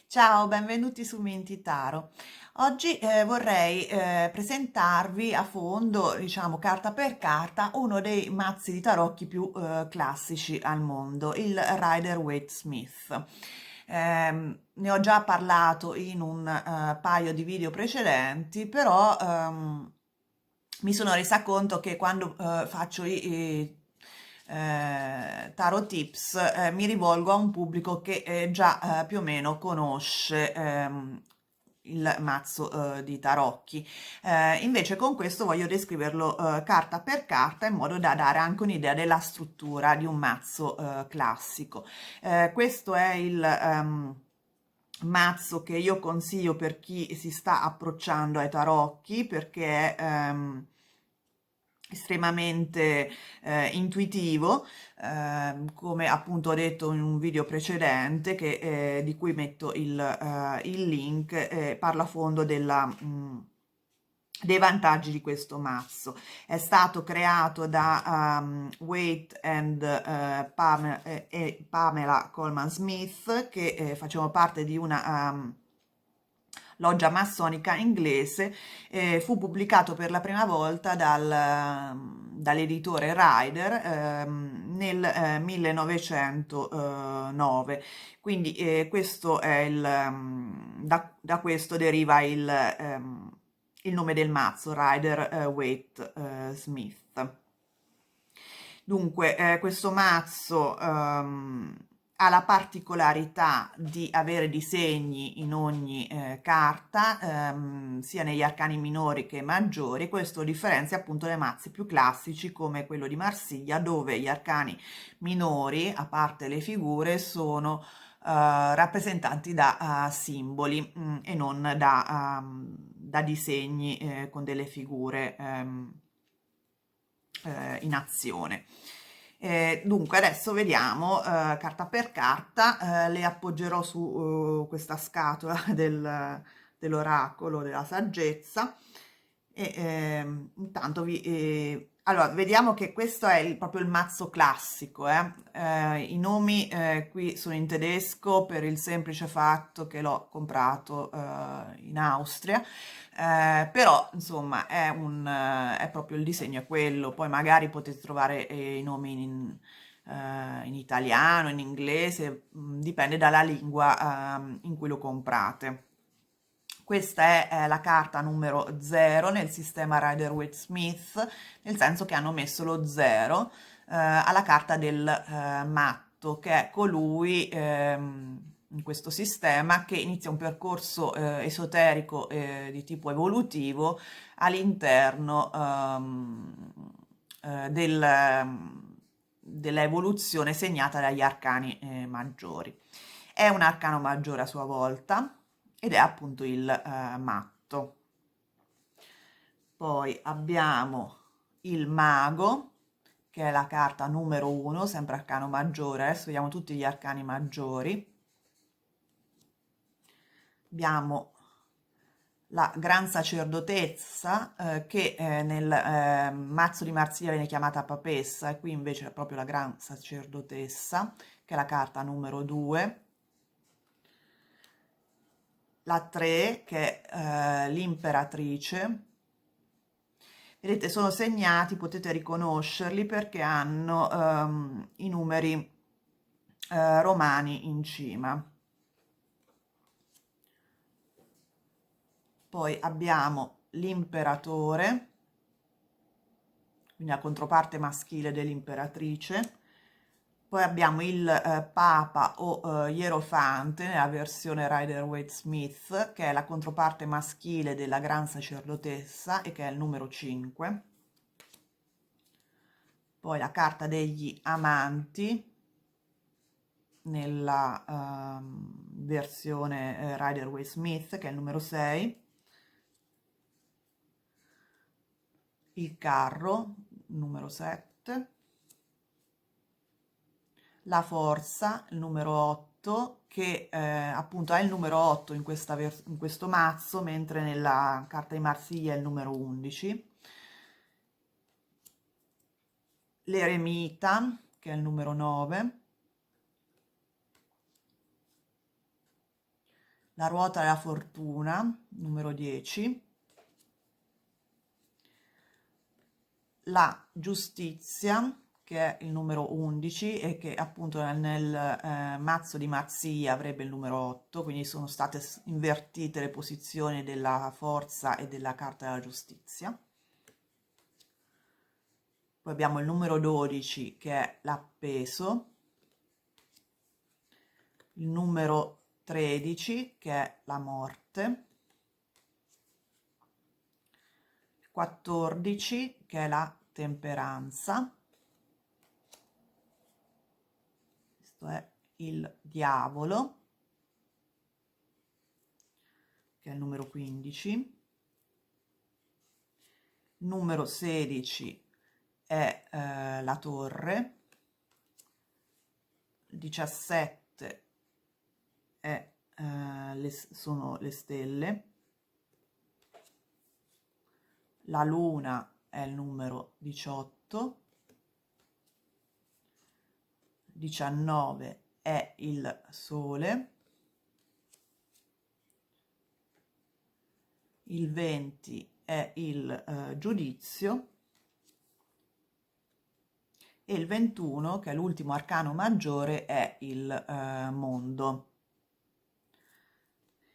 Ciao, benvenuti su Mentitaro. Oggi vorrei presentarvi a fondo, diciamo carta per carta, uno dei mazzi di tarocchi più classici al mondo, il Rider-Waite-Smith. Ne ho già parlato in un paio di video precedenti, però mi sono resa conto che quando faccio i tarot tips mi rivolgo a un pubblico che già più o meno conosce il mazzo di tarocchi. Invece con questo voglio descriverlo carta per carta in modo da dare anche un'idea della struttura di un mazzo classico. Questo è il mazzo che io consiglio per chi si sta approcciando ai tarocchi perché è estremamente intuitivo, come appunto ho detto in un video precedente di cui metto il link, parlo a fondo dei vantaggi di questo mazzo. È stato creato da Waite and Pamela Coleman Smith, che facevano parte di una loggia massonica inglese. Fu pubblicato per la prima volta dall'editore Rider nel 1909. Quindi questo è da questo deriva il nome del mazzo, Rider Waite Smith. Dunque, questo mazzo ha la particolarità di avere disegni in ogni carta, sia negli arcani minori che maggiori. Questo differenzia appunto dai mazzi più classici come quello di Marsiglia, dove gli arcani minori, a parte le figure, sono rappresentanti da simboli e non da disegni con delle figure in azione. Dunque adesso vediamo carta per carta, le appoggerò su questa scatola dell'oracolo della saggezza e intanto allora vediamo che questo è proprio il mazzo classico. I nomi qui sono in tedesco per il semplice fatto che l'ho comprato in Austria. Però insomma è proprio il disegno è quello, poi magari potete trovare i nomi in italiano, in inglese, dipende dalla lingua in cui lo comprate. Questa è la carta numero 0 nel sistema Rider-Waite-Smith, nel senso che hanno messo lo 0 alla carta del matto, che è colui in questo sistema che inizia un percorso esoterico di tipo evolutivo all'interno della evoluzione segnata dagli arcani maggiori. È un arcano maggiore a sua volta ed è appunto il matto. Poi abbiamo il mago, che è la carta numero 1, sempre arcano maggiore. Adesso vediamo tutti gli arcani maggiori. Abbiamo la gran sacerdotessa, che nel mazzo di Marsiglia viene chiamata papessa, e qui invece è proprio la gran sacerdotessa, che è la carta numero 2. La 3, che è l'imperatrice. Vedete, sono segnati, potete riconoscerli perché hanno i numeri romani in cima. Poi abbiamo l'imperatore, quindi la controparte maschile dell'imperatrice. Poi abbiamo il Papa o Ierofante nella versione Rider-Waite-Smith, che è la controparte maschile della Gran Sacerdotessa e che è il numero 5. Poi la carta degli Amanti nella versione Rider-Waite-Smith, che è il numero 6. Il Carro, numero 7. La Forza, il numero 8, che appunto è il numero 8 in questo mazzo, mentre nella carta di Marsiglia è il numero 11. l'eremita, che è il numero 9, la ruota della fortuna, numero 10, la giustizia, che è il numero 11 e che appunto nel mazzo di Marzia avrebbe il numero 8, quindi sono state invertite le posizioni della forza e della carta della giustizia. Poi abbiamo il numero 12 che è l'appeso, il numero 13 che è la morte, 14 che è la temperanza, questo è il diavolo, che è il numero 15, numero 16 è la torre, 17 è, sono le stelle, la luna è il numero 18, 19 è il sole, il 20 è il giudizio e il 21, che è l'ultimo arcano maggiore, è il mondo.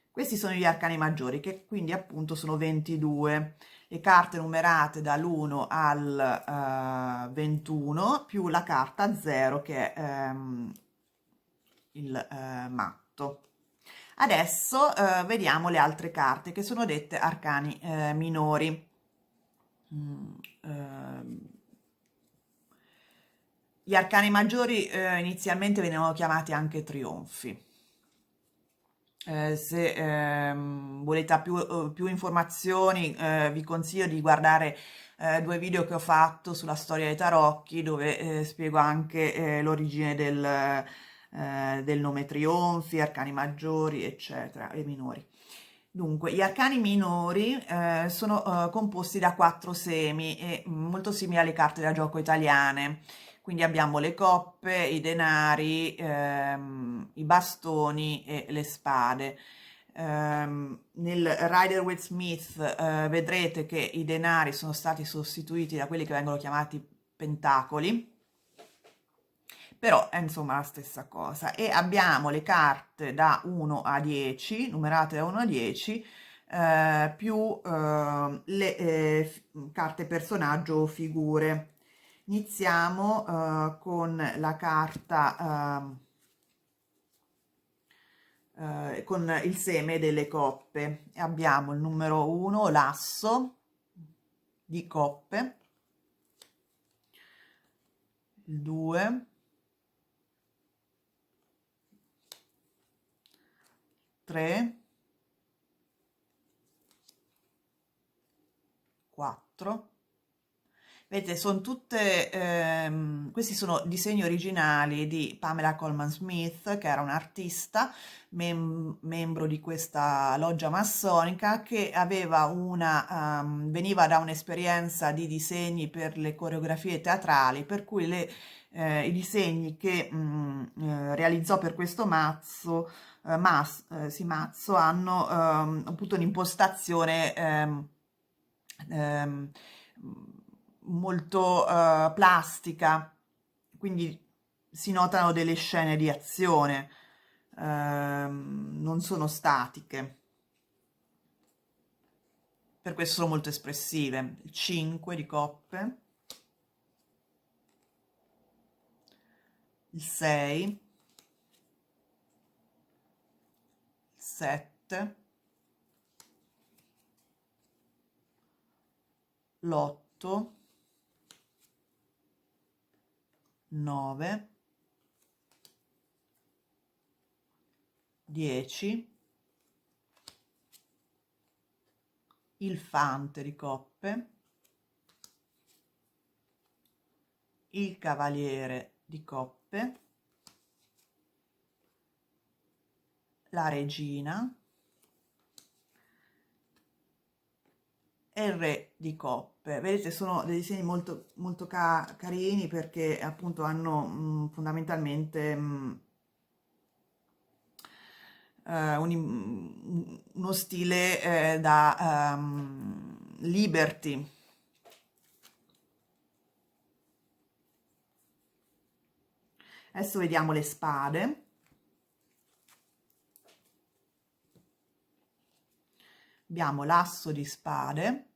Questi sono gli arcani maggiori, che quindi appunto sono 22. Le carte numerate dall'1 al 21, più la carta 0 che è il matto. Adesso vediamo le altre carte che sono dette arcani minori. Gli arcani maggiori inizialmente venivano chiamati anche trionfi. Se volete più informazioni, vi consiglio di guardare 2 video che ho fatto sulla storia dei tarocchi, dove spiego anche l'origine del nome trionfi, arcani maggiori, eccetera, e minori. Dunque, gli arcani minori sono composti da 4 semi e molto simili alle carte da gioco italiane. Quindi abbiamo le coppe, i denari, i bastoni e le spade. Nel Rider-Waite-Smith vedrete che i denari sono stati sostituiti da quelli che vengono chiamati pentacoli, però è insomma la stessa cosa. E abbiamo le carte da 1 a 10, numerate da 1 a 10, più le carte personaggio o figure. Iniziamo con la carta, con il seme delle coppe. Abbiamo il numero 1, l'asso di coppe, il 2, 3, 4. Vedete, sono tutte, questi sono disegni originali di Pamela Colman Smith, che era un'artista, membro di questa loggia massonica, che aveva veniva da un'esperienza di disegni per le coreografie teatrali, per cui i disegni che realizzò per questo mazzo hanno avuto un'impostazione ehm, molto plastica, quindi si notano delle scene di azione, non sono statiche, per questo sono molto espressive. Il 5 di coppe, il 6, il 7, l'8, 9, 10, il fante di coppe, il cavaliere di coppe, la regina e il re di coppe. Vedete, sono dei disegni molto, molto carini, perché appunto hanno fondamentalmente uno stile da Liberty. Adesso vediamo le spade. Abbiamo l'asso di spade,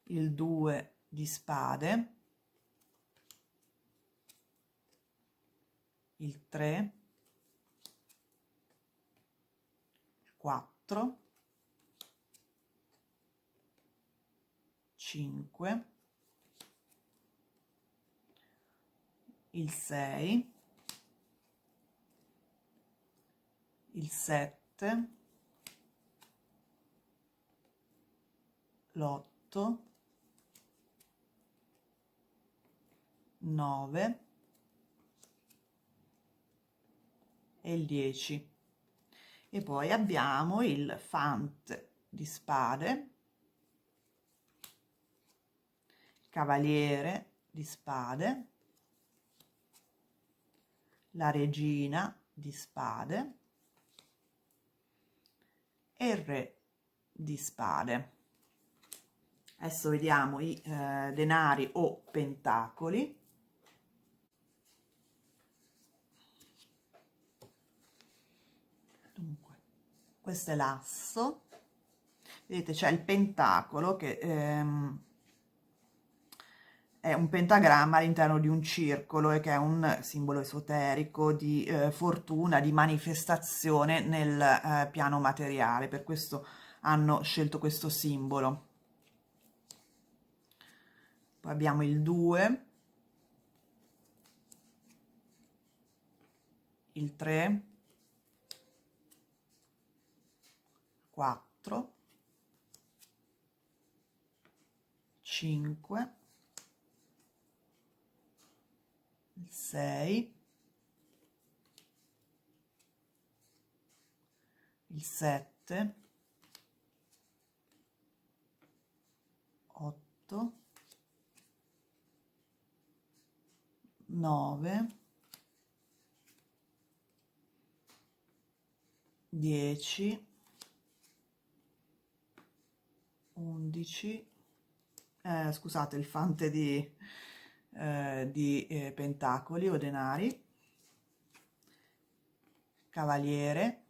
il 2 di spade, il 3, il 4, 5, il 6, il 7, l'8, 9 e il 10. E poi abbiamo il fante di spade, il cavaliere di spade, la regina di spade e il re di spade. Adesso vediamo i denari o pentacoli. Dunque, questo è l'asso. Vedete, c'è il pentacolo che è un pentagramma all'interno di un circolo, e che è un simbolo esoterico di fortuna, di manifestazione nel piano materiale. Per questo hanno scelto questo simbolo. Poi abbiamo il 2, il 3, 4, 5, il 6, il 7, 8, 9, 10, 11, scusate, il fante di pentacoli o denari, cavaliere,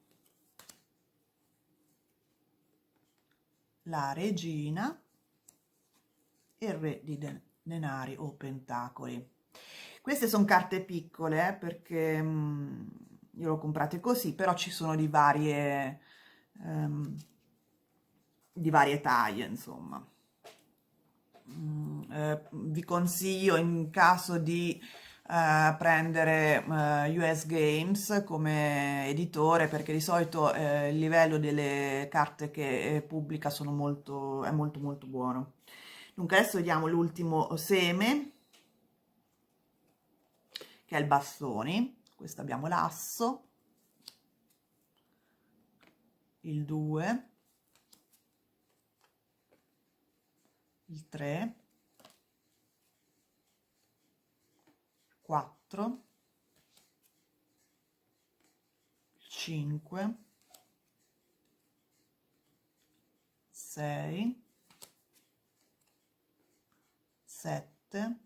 la regina e il re di denari o pentacoli. Queste sono carte piccole, perché io l'ho comprate così, però ci sono di varie taglie, insomma. Vi consiglio, in caso di prendere US Games come editore, perché di solito il livello delle carte che pubblica è molto molto buono. Dunque adesso vediamo l'ultimo seme, che è il bastoni. Questo abbiamo l'asso, il 2, il 3, 4, 5, 6, 7,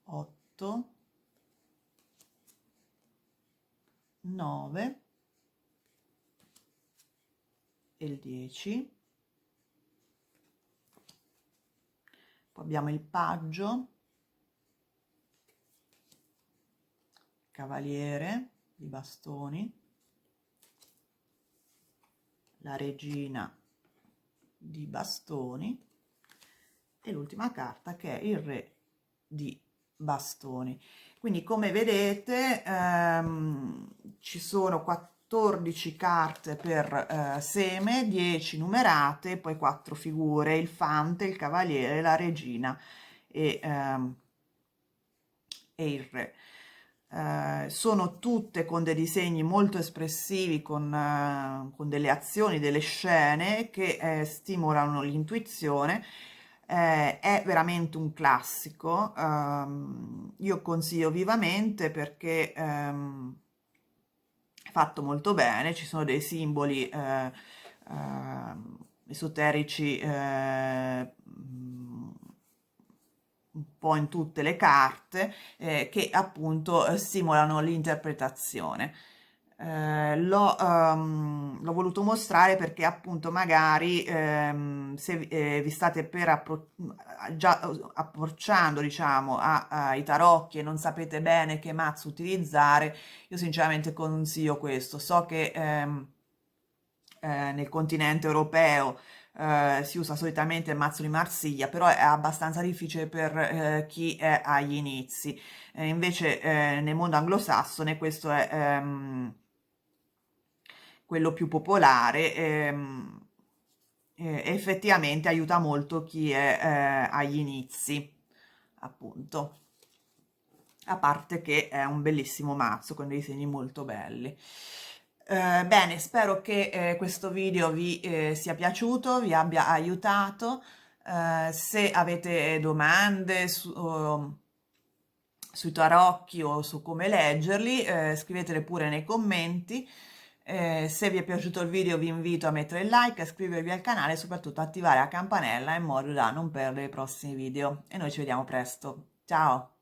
8, 9 e il 10. Poi abbiamo il paggio, cavaliere di bastoni, la regina di bastoni e l'ultima carta, che è il re di bastoni. Quindi, come vedete, ci sono 14 carte per seme, 10 numerate, poi 4 figure: il fante, il cavaliere, la regina e il re. sono tutte con dei disegni molto espressivi, con delle azioni, delle scene che stimolano l'intuizione. È veramente un classico, io consiglio vivamente perché è fatto molto bene, ci sono dei simboli esoterici un po' in tutte le carte che appunto stimolano l'interpretazione. L'ho voluto mostrare perché appunto magari se vi state per già approcciando diciamo ai tarocchi e non sapete bene che mazzo utilizzare, io sinceramente consiglio questo. So che nel continente europeo si usa solitamente il mazzo di Marsiglia, però è abbastanza difficile per chi è agli inizi. Invece nel mondo anglosassone questo è quello più popolare. Effettivamente aiuta molto chi è agli inizi, appunto. A parte che è un bellissimo mazzo con dei disegni molto belli. Bene, spero che questo video vi sia piaciuto, vi abbia aiutato. Se avete domande sui tarocchi o su come leggerli, scrivetele pure nei commenti. Se vi è piaciuto il video vi invito a mettere il like, a iscrivervi al canale e soprattutto attivare la campanella in modo da non perdere i prossimi video. E noi ci vediamo presto. Ciao!